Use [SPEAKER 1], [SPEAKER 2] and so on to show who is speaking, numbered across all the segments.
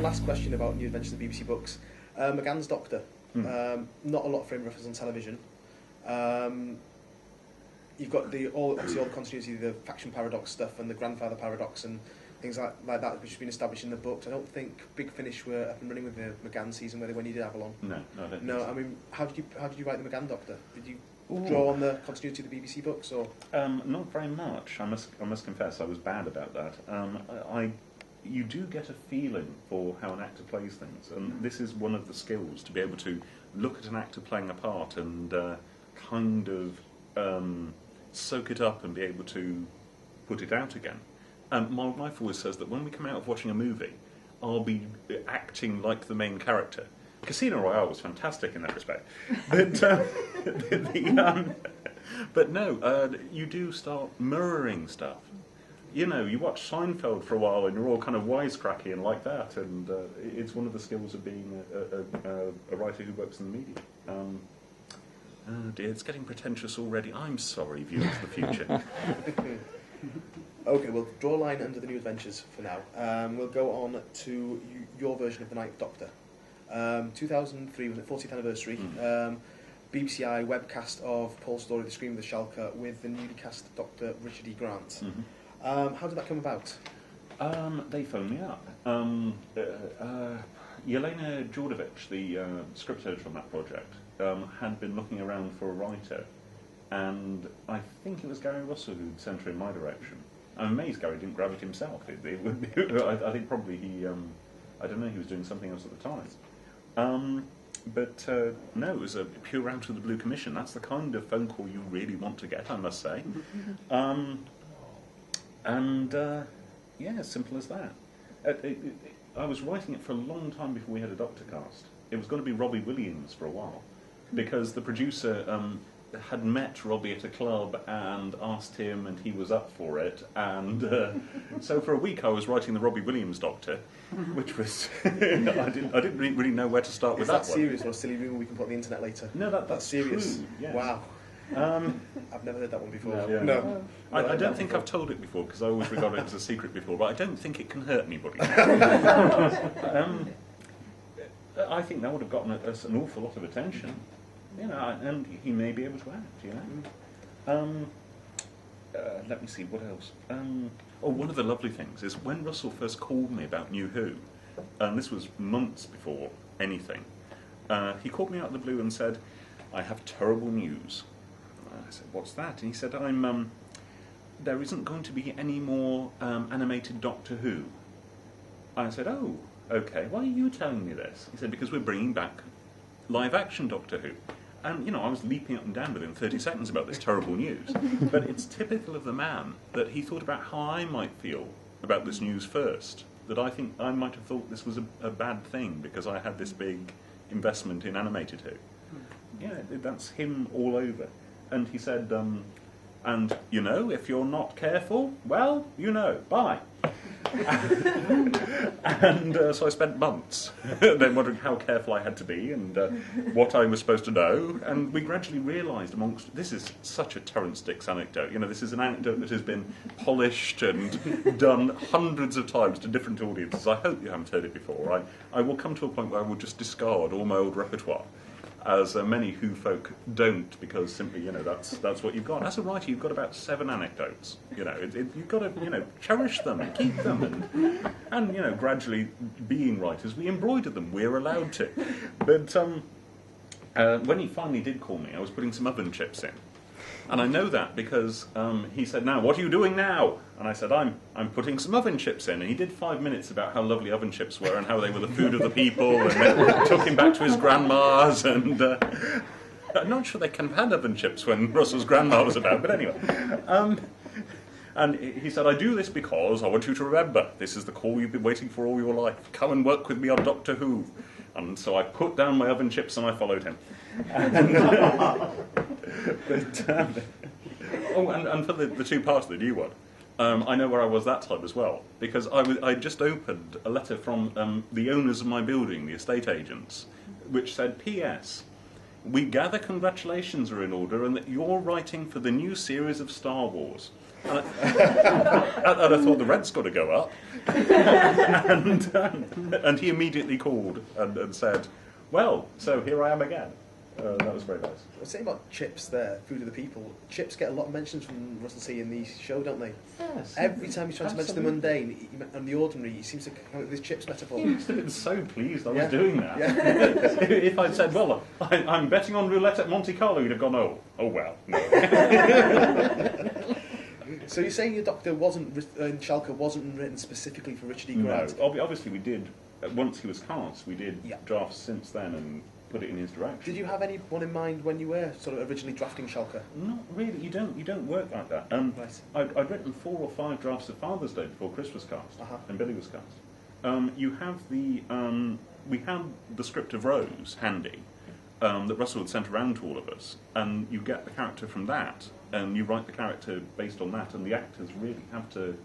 [SPEAKER 1] last question about New Adventures of BBC Books. McGann's Doctor. Not a lot of frame reference on television. You've got obviously all the continuity, the faction paradox stuff and the grandfather paradox and things like that, which has been established in the books. I don't think Big Finish were up and running with the McGann season when he did Avalon.
[SPEAKER 2] No, I don't.
[SPEAKER 1] No, I mean, how did you write the McGann Doctor? Did you draw on the continuity of the BBC books, or?
[SPEAKER 2] Not very much. I must confess, I was bad about that. You do get a feeling for how an actor plays things, and this is one of the skills, to be able to look at an actor playing a part and kind of soak it up and be able to put it out again. My wife always says that when we come out of watching a movie, I'll be acting like the main character. Casino Royale was fantastic in that respect, but no, you do start mirroring stuff. You know, you watch Seinfeld for a while and you're all kind of wisecracky and like that, and it's one of the skills of being a writer who works in the media. Oh dear, it's getting pretentious already. I'm sorry, viewers of the future.
[SPEAKER 1] Okay, we'll draw a line under the New Adventures for now. We'll go on to your version of The Ninth Doctor. 2003 was the 40th anniversary. BBCi webcast of Paul's story, The Scream of the Shalka, with the newly cast Dr. Richard E. Grant. How did that come about?
[SPEAKER 2] They phoned me up. Yelena Djordjevic, the script editor on that project, had been looking around for a writer, and I think it was Gary Russell who'd sent her in my direction. I'm amazed Gary didn't grab it himself. I think probably he, I don't know, he was doing something else at the time. No, it was a pure out of the blue commission. That's the kind of phone call you really want to get, I must say. Yeah, simple as that. I was writing it for a long time before we had a Doctor cast. It was going to be Robbie Williams for a while, because the producer had met Robbie at a club and asked him, and he was up for it. And so for a week I was writing the Robbie Williams Doctor, which was I didn't really know where to start with that one.
[SPEAKER 1] Is that serious or a silly rumor we can put on the internet later?
[SPEAKER 2] No, that's
[SPEAKER 1] serious.
[SPEAKER 2] True, yes.
[SPEAKER 1] Wow. I've never heard that one before.
[SPEAKER 2] No. I don't think I've told it before, because I always regarded it as a secret before, but I don't think it can hurt anybody. I think that would have gotten us an awful lot of attention, you know, and he may be able to act, you know. Let me see, what else? One of the lovely things is when Russell first called me about New Who, and this was months before anything, he called me out of the blue and said, "I have terrible news." I said, "What's that?" And he said, there isn't going to be any more animated Doctor Who. I said, "Oh, okay, why are you telling me this?" He said, "Because we're bringing back live-action Doctor Who." And, you know, I was leaping up and down within 30 seconds about this terrible news. But it's typical of the man that he thought about how I might feel about this news first. That I think I might have thought this was a bad thing because I had this big investment in animated Who. Yeah, that's him all over. And he said, and, you know, if you're not careful, well, you know, bye. And so I spent months then wondering how careful I had to be and what I was supposed to know. And we gradually realised this is such a Terence Dicks anecdote. You know, this is an anecdote that has been polished and done hundreds of times to different audiences. I hope you haven't heard it before. I will come to a point where I will just discard all my old repertoire, as many Who folk don't, because simply, you know, that's what you've got. As a writer, you've got about 7 anecdotes. You know, you've got to, you know, cherish them and keep them, and you know, gradually, being writers, we embroider them. We're allowed to. But when he finally did call me, I was putting some oven chips in, and I know that because he said, "Now, what are you doing now?" And I said, I'm putting some oven chips in. And he did 5 minutes about how lovely oven chips were and how they were the food of the people, and then took him back to his grandma's. And I'm not sure they can have had oven chips when Russell's grandma was about, but anyway. And he said, "I do this because I want you to remember, this is the call you've been waiting for all your life. Come and work with me on Doctor Who." And so I put down my oven chips and I followed him. And for the 2 parts of the new one, I know where I was that time as well, because I just opened a letter from the owners of my building, the estate agents, which said, "P.S. we gather congratulations are in order and that you're writing for the new series of Star Wars. And I thought the rent's got to go up. And he immediately called and said, well, so here I am again. That was very nice.
[SPEAKER 1] I was saying about chips there, food of the people. Chips get a lot of mentions from Russell T in the show, don't they?
[SPEAKER 2] Yes.
[SPEAKER 1] Every time he's trying to mention the mundane and the ordinary, he seems to come up with this chips metaphor.
[SPEAKER 2] He must have been so pleased I was
[SPEAKER 1] Yeah.
[SPEAKER 2] doing that.
[SPEAKER 1] Yeah.
[SPEAKER 2] If I'd said, well, I'm betting on roulette at Monte Carlo, he'd have gone, oh well, no.
[SPEAKER 1] So you're saying your Doctor wasn't in Shalka wasn't written specifically for Richard E. Grant?
[SPEAKER 2] No, obviously we did, once he was cast, we did drafts since then and put it in his direction.
[SPEAKER 1] Did you have anyone in mind when you were sort of originally drafting Shalka?
[SPEAKER 2] Not really, you don't work like that.
[SPEAKER 1] Right.
[SPEAKER 2] I'd written 4 or 5 drafts of Father's Day before Chris was cast, and Billy was cast. You have the, we had the script of Rose handy, that Russell had sent around to all of us, and you get the character from that, and you write the character based on that, and the actors really have to,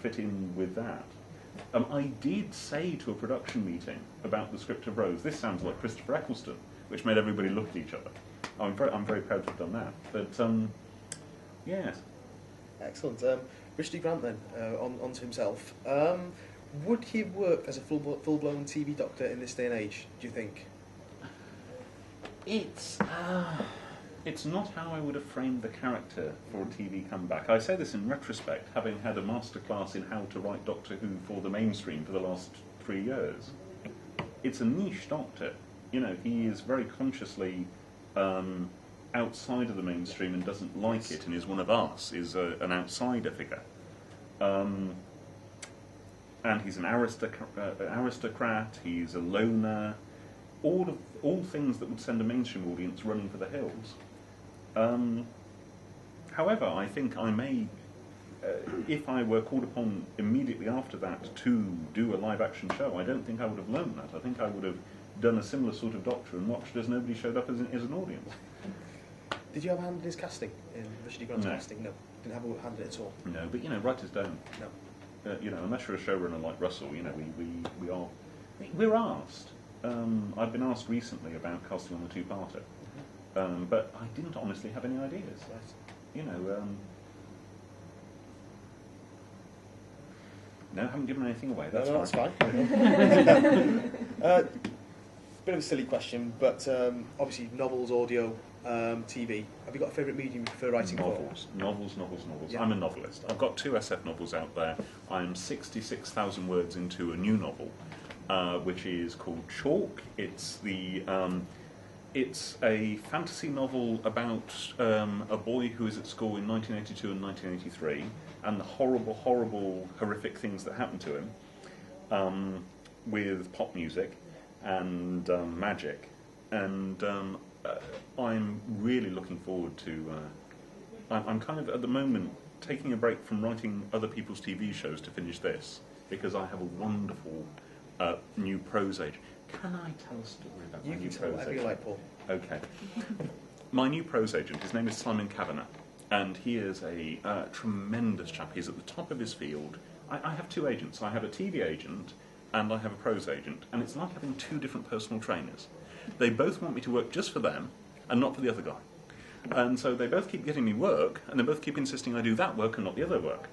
[SPEAKER 2] fit in with that. I did say to a production meeting about the script of Rose, this sounds like Christopher Eccleston, which made everybody look at each other. I'm very proud to have done that. But, yes.
[SPEAKER 1] Excellent. Richard E. Grant then, onto himself. Would he work as a full-blown TV Doctor in this day and age, do you think?
[SPEAKER 2] It's not how I would have framed the character for a TV comeback. I say this in retrospect, having had a masterclass in how to write Doctor Who for the mainstream for the last 3 years. It's a niche Doctor. He is very consciously outside of the mainstream and doesn't like it, and is one of us, is an outsider figure. And he's an aristocrat, he's a loner, all things that would send a mainstream audience running for the hills. However, I think I may, if I were called upon immediately after that to do a live-action show, I don't think I would have learned that. I think I would have done a similar sort of Doctor and watched as nobody showed up as an audience.
[SPEAKER 1] Did you have a hand in his casting, in Richard E. Grant's
[SPEAKER 2] No.
[SPEAKER 1] casting? No. Didn't have a hand in it at all?
[SPEAKER 2] No, but writers don't.
[SPEAKER 1] No.
[SPEAKER 2] Unless you're a showrunner like Russell, we're asked. I've been asked recently about casting on the two-parter. But I didn't honestly have any ideas.
[SPEAKER 1] Right.
[SPEAKER 2] No, I haven't given anything away.
[SPEAKER 1] That's fine. Bit of a silly question, but obviously novels, audio, TV. Have you got a favourite medium you prefer writing
[SPEAKER 2] Novels.
[SPEAKER 1] Yeah.
[SPEAKER 2] I'm a novelist. I've got 2 SF novels out there. I'm 66,000 words into a new novel, which is called Chalk. It's a fantasy novel about a boy who is at school in 1982 and 1983, and the horrible, horrific things that happen to him, with pop music and magic. And I'm really looking forward to... I'm kind of, at the moment, taking a break from writing other people's TV shows to finish this, because I have a wonderful new prose agent. Can I tell a story about my new prose agent?
[SPEAKER 1] Whatever you like, Paul.
[SPEAKER 2] Okay. My new prose agent, his name is Simon Kavanagh, and he is a tremendous chap. He's at the top of his field. I have 2 agents. I have a TV agent and I have a prose agent, and it's like having 2 different personal trainers. They both want me to work just for them and not for the other guy. And so they both keep getting me work, and they both keep insisting I do that work and not the other work.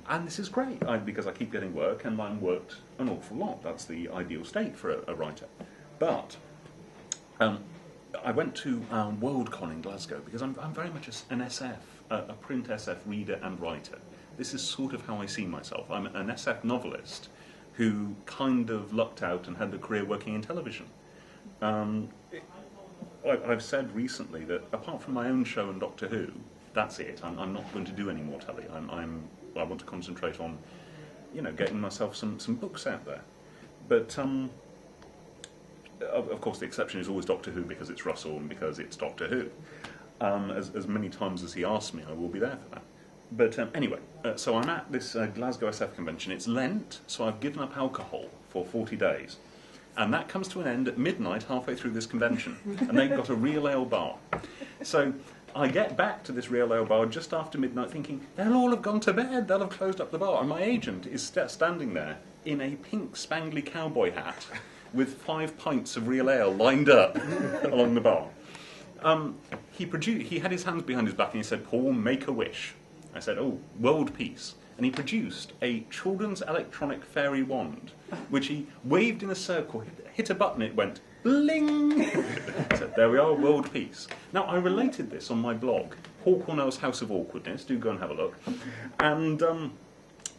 [SPEAKER 2] And this is great, because I keep getting work, and I'm worked an awful lot. That's the ideal state for a writer. But I went to Worldcon in Glasgow, because I'm very much an SF, a print SF reader and writer. This is sort of how I see myself. I'm an SF novelist who kind of lucked out and had a career working in television. I've said recently that apart from my own show and Doctor Who, that's it. I'm not going to do any more telly. I want to concentrate on, getting myself some books out there. But of course, the exception is always Doctor Who, because it's Russell and because it's Doctor Who. As many times as he asks me, I will be there for that. But anyway, so I'm at this Glasgow SF convention. It's Lent, so I've given up alcohol for 40 days. And that comes to an end at midnight, halfway through this convention. And they've got a real ale bar. So I get back to this real ale bar just after midnight thinking, they'll all have gone to bed, they'll have closed up the bar. And my agent is standing there in a pink spangly cowboy hat with 5 pints of real ale lined up along the bar. He had his hands behind his back and he said, "Paul, make a wish." I said, "Oh, world peace." And he produced a children's electronic fairy wand, which he waved in a circle, hit a button, it went bling. So there we are, world peace. Now, I related this on my blog, Paul Cornell's House of Awkwardness. Do go and have a look. And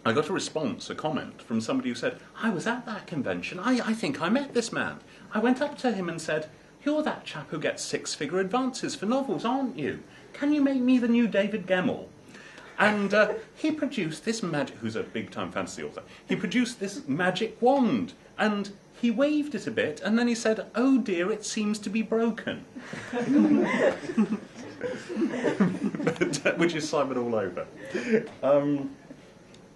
[SPEAKER 2] I got a response, a comment from somebody who said, "I was at that convention. I think I met this man. I went up to him and said, 'You're that chap who gets 6-figure advances for novels, aren't you? Can you make me the new David Gemmell?' And he produced this who's a big-time fantasy author, he produced this magic wand, and he waved it a bit, and then he said, 'Oh dear, it seems to be broken.'" Which is Simon all over.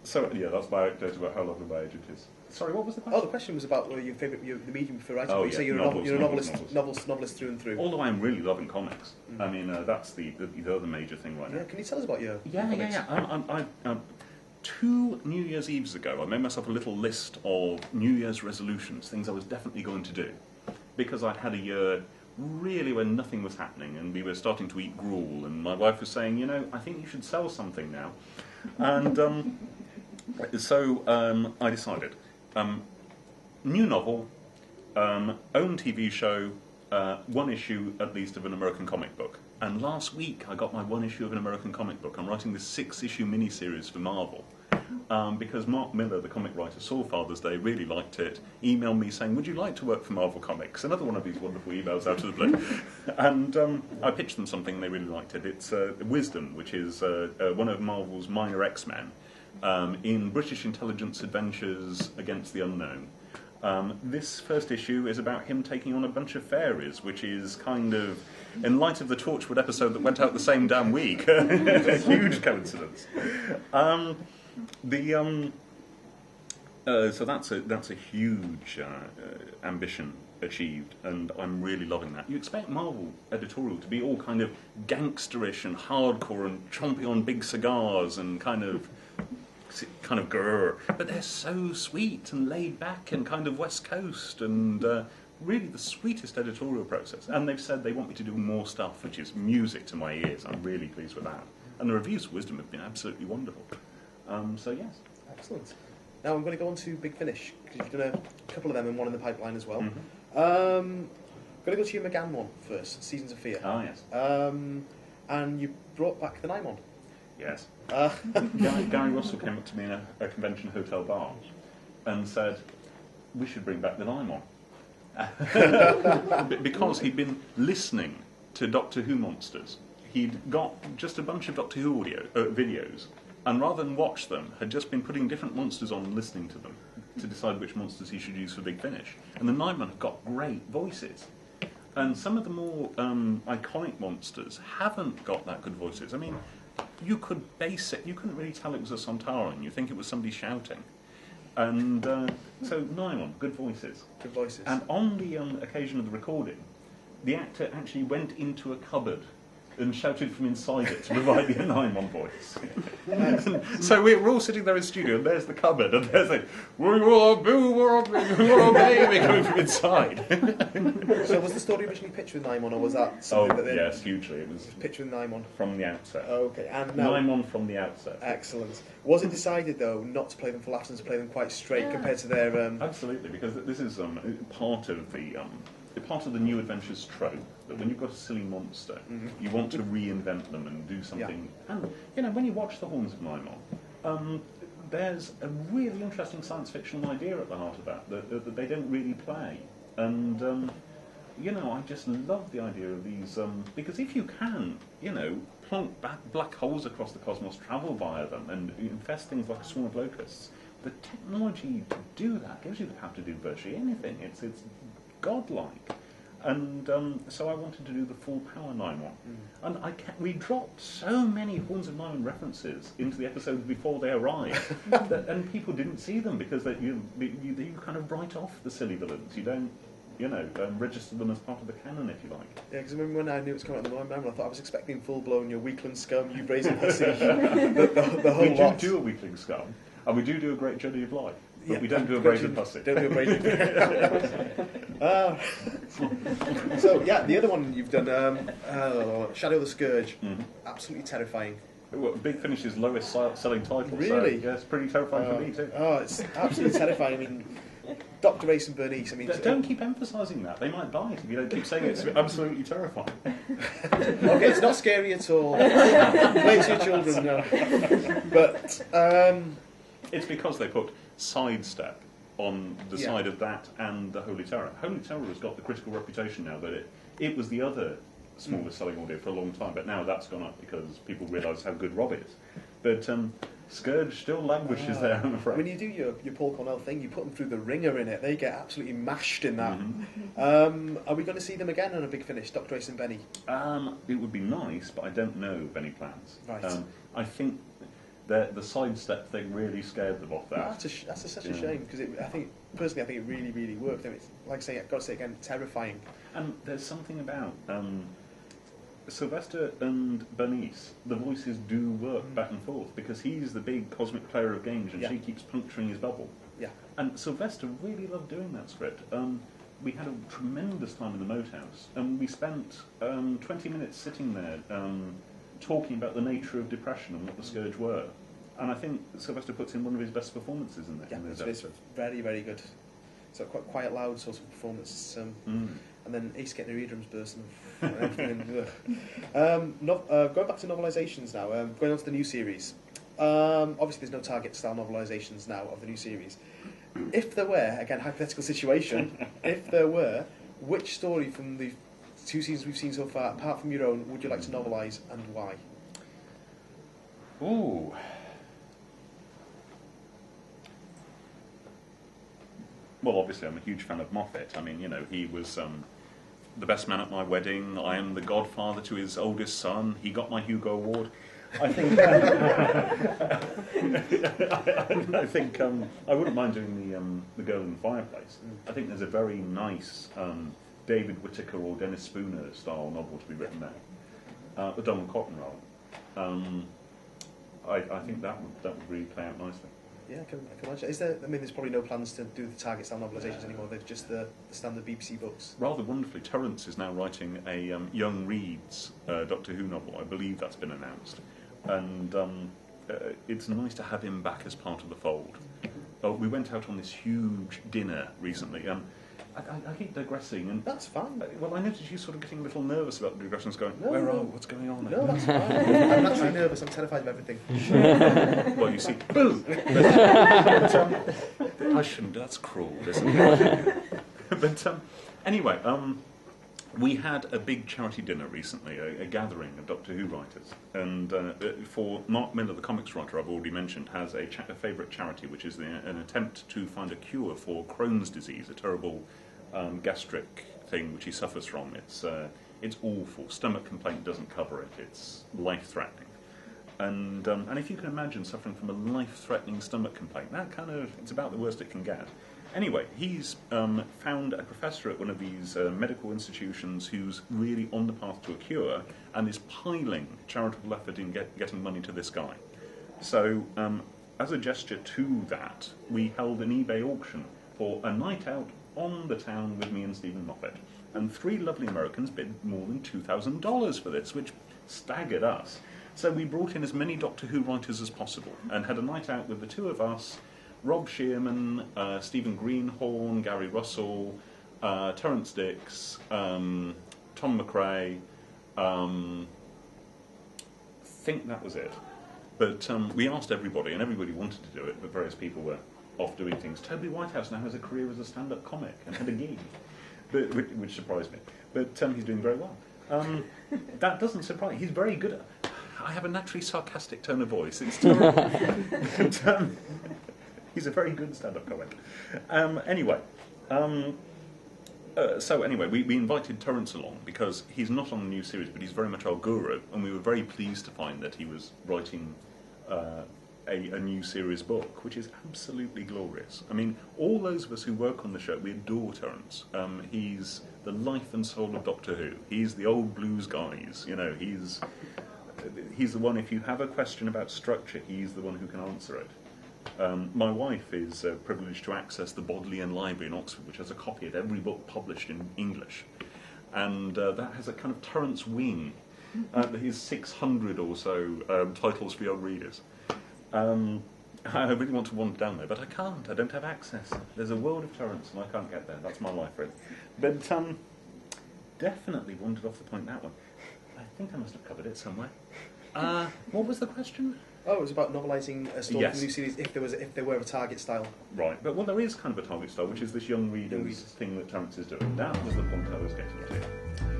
[SPEAKER 2] So, yeah, that's my anecdote about how lovely my agent is. Sorry, what was the question?
[SPEAKER 1] Oh, the question was about your favourite, the medium for writing.
[SPEAKER 2] Oh,
[SPEAKER 1] you say you're a novelist through and through.
[SPEAKER 2] Although I'm really loving comics. I mean, that's the other major thing right now.
[SPEAKER 1] Yeah, can you tell us about your comics?
[SPEAKER 2] Yeah. 2 New Year's Eves ago, I made myself a little list of New Year's resolutions, things I was definitely going to do. Because I'd had a year really when nothing was happening and we were starting to eat gruel, and my wife was saying, "You know, I think you should sell something now." And so I decided. New novel, own TV show, 1 issue at least of an American comic book. And last week I got my 1 issue of an American comic book. I'm writing this 6-issue miniseries for Marvel. Because Mark Miller, the comic writer, saw Father's Day, really liked it, emailed me saying, "Would you like to work for Marvel Comics?" Another one of these wonderful emails out of the blue. And I pitched them something and they really liked it. It's Wisdom, which is one of Marvel's minor X-Men, in British intelligence adventures against the unknown. This first issue is about him taking on a bunch of fairies, which is kind of, in light of the Torchwood episode that went out the same damn week, a huge coincidence. So that's a huge ambition achieved, and I'm really loving that. You expect Marvel editorial to be all kind of gangsterish and hardcore and chomping on big cigars and kind of grrr, but they're so sweet and laid back and kind of West Coast and really the sweetest editorial process. And they've said they want me to do more stuff, which is music to my ears. I'm really pleased with that. And the reviews for Wisdom have been absolutely wonderful. So yes.
[SPEAKER 1] Excellent. Now I'm going to go on to Big Finish, because you've done a couple of them and one in the pipeline as well.
[SPEAKER 2] Mm-hmm.
[SPEAKER 1] I'm going to go to your McGann one first, Seasons of Fear.
[SPEAKER 2] Ah, yes.
[SPEAKER 1] And you brought back the Nymon.
[SPEAKER 2] Yes. Gary Russell came up to me in a convention hotel bar and said, "We should bring back the Nymon." Because he'd been listening to Doctor Who monsters. He'd got just a bunch of Doctor Who videos, and rather than watch them, had just been putting different monsters on and listening to them to decide which monsters he should use for Big Finish. And the Nymon have got great voices. And some of the more iconic monsters haven't got that good voices. I mean, you could base it, you couldn't really tell it was a Sontaran, you think it was somebody shouting. And so, Nymon, good voices.
[SPEAKER 1] Good voices.
[SPEAKER 2] And on the occasion of the recording, the actor actually went into a cupboard and shouted from inside it to provide the Nymon voice. So we're all sitting there in the studio, and there's the cupboard, and there's like, "We will baby," coming from inside.
[SPEAKER 1] So was the story originally pitched with Nymon, or was that something that they...
[SPEAKER 2] yes, hugely. It was
[SPEAKER 1] pitched with Nymon.
[SPEAKER 2] From the outset.
[SPEAKER 1] Okay, and now...
[SPEAKER 2] Nymon from the outset.
[SPEAKER 1] Excellent. Was it decided, though, not to play them for laughs and to play them quite straight compared to their...
[SPEAKER 2] Absolutely, because this is part of the New Adventures trope, that when you've got a silly monster, you want to reinvent them and do something. Yeah. And, when you watch The Horns of Nymon, there's a really interesting science fictional idea at the heart of that they don't really play. And, I just love the idea of these, because if you can, plonk black holes across the cosmos, travel via them, and infest things like a swarm of locusts, the technology to do that gives you the power to do virtually anything. It's godlike. And so I wanted to do the full power Nymon. And we dropped so many Horns of Nymon references into the episodes before they arrived, and people didn't see them because you kind of write off the silly villains. You don't, register them as part of the canon, if you like.
[SPEAKER 1] Yeah, because I remember when I knew it was coming out of the Nymon, I thought I was expecting full-blown, your weakling scum, you brazen hussy, the whole lot.
[SPEAKER 2] We do a weakling scum, and we do a great journey of life. But we don't do a braided pussy.
[SPEAKER 1] Don't do a braided So, yeah, the other one you've done, Shadow of the Scourge. Absolutely terrifying.
[SPEAKER 2] Well, Big Finish's lowest selling title.
[SPEAKER 1] Really?
[SPEAKER 2] So, yeah, it's pretty terrifying for me too.
[SPEAKER 1] Oh, it's absolutely terrifying. I mean, Dr. Ace and Bernice. I mean,
[SPEAKER 2] don't keep emphasising that. They might bite if you don't keep saying it's absolutely terrifying.
[SPEAKER 1] Okay, it's not scary at all. Play to your children, no. But
[SPEAKER 2] it's because they put Sidestep on the side of that and the Holy Terror. Holy Terror has got the critical reputation now that it was the other smallest selling audio for a long time, but now that's gone up because people realise how good Rob is. But Scourge still languishes there, I'm afraid.
[SPEAKER 1] When you do your Paul Cornell thing, you put them through the ringer in it. They get absolutely mashed in that. Are we going to see them again on a Big Finish, Dr. Ace and Benny?
[SPEAKER 2] It would be nice, but I don't know of any plans.
[SPEAKER 1] Right.
[SPEAKER 2] I think the Sidestep thing really scared them off that.
[SPEAKER 1] Well, that's such a shame, because I think it really, really worked. And it's, like I say, I've got to say again, terrifying.
[SPEAKER 2] And there's something about Sylvester and Bernice, the voices do work back and forth, because he's the big cosmic player of games and she keeps puncturing his bubble.
[SPEAKER 1] Yeah.
[SPEAKER 2] And Sylvester really loved doing that script. We had a tremendous time in the Moat House, and we spent 20 minutes sitting there talking about the nature of depression and what the Scourge were. And I think Sylvester puts in one of his best performances in there.
[SPEAKER 1] Yeah, it's very, very good. So quite quiet, loud sort of performance. And then Ace getting her eardrums bursting. Going back to novelisations now, going on to the new series. Obviously there's no Target style novelisations now of the new series. If there were, again, hypothetical situation, if there were, which story from the 2 seasons we've seen so far, apart from your own, would you like to novelise and why?
[SPEAKER 2] Ooh. Well, obviously I'm a huge fan of Moffat. I mean, you know, he was the best man at my wedding. I am the godfather to his oldest son. He got my Hugo Award. I think I wouldn't mind doing the Girl in the Fireplace. I think there's a very nice David Whittaker or Dennis Spooner style novel to be written there. The Donald Cotton role. I think that would really play out nicely.
[SPEAKER 1] Yeah, I can imagine. Is there? I mean, there's probably no plans to do the Target style novelisations anymore. They're just the standard BBC books.
[SPEAKER 2] Rather wonderfully, Terence is now writing a Young Reads Doctor Who novel. I believe that's been announced, and it's nice to have him back as part of the fold. We went out on this huge dinner recently. I keep digressing, and
[SPEAKER 1] that's fine.
[SPEAKER 2] Well, I noticed you sort of getting a little nervous about the digressions, going, what's going on?
[SPEAKER 1] No, that's fine. I'm not really nervous. I'm terrified of everything.
[SPEAKER 2] Well, you see, boo! I shouldn't. That's cruel, isn't it? But anyway, we had a big charity dinner recently, a gathering of Doctor Who writers, and for Mark Miller, the comics writer I've already mentioned, has a favourite charity, which is an attempt to find a cure for Crohn's disease, a terrible gastric thing which he suffers from. It's awful. Stomach complaint doesn't cover it. It's life-threatening. And if you can imagine suffering from a life-threatening stomach complaint, it's about the worst it can get. Anyway, he's found a professor at one of these medical institutions who's really on the path to a cure and is piling charitable effort in getting money to this guy. So, as a gesture to that, we held an eBay auction for a night out on the town with me and Stephen Moffat. And 3 lovely Americans bid more than $2,000 for this, which staggered us. So we brought in as many Doctor Who writers as possible and had a night out with the 2 of us, Rob Shearman, Stephen Greenhorn, Gary Russell, Terence Dix, Tom McRae. Think that was it. But we asked everybody, and everybody wanted to do it, but various people were off doing things. Toby Whitehouse now has a career as a stand-up comic and had a gig, which surprised me. But he's doing very well. That doesn't surprise me. He's very good at... I have a naturally sarcastic tone of voice. It's terrible. But, he's a very good stand-up comic. We invited Terence along because he's not on the new series, but he's very much our guru, and we were very pleased to find that he was writing a new series book, which is absolutely glorious. I mean, all those of us who work on the show, we adore Terence. He's the life and soul of Doctor Who. He's the old blues guys, you know, he's the one, if you have a question about structure, he's the one who can answer it. My wife is privileged to access the Bodleian Library in Oxford, which has a copy of every book published in English. And that has a kind of Terence wing. His 600 or so titles for young readers. I really want to wander down there, but I can't. I don't have access. There's a world of Terence, and I can't get there. That's my life, really. But definitely wandered off the point that one. I think I must have covered it somewhere. What was the question?
[SPEAKER 1] Oh, it was about novelising a story
[SPEAKER 2] Yes.
[SPEAKER 1] from the new series if there were a target style.
[SPEAKER 2] Right, but there is kind of a target style, which is this young readers thing that Terence is doing. That was the point I was getting to.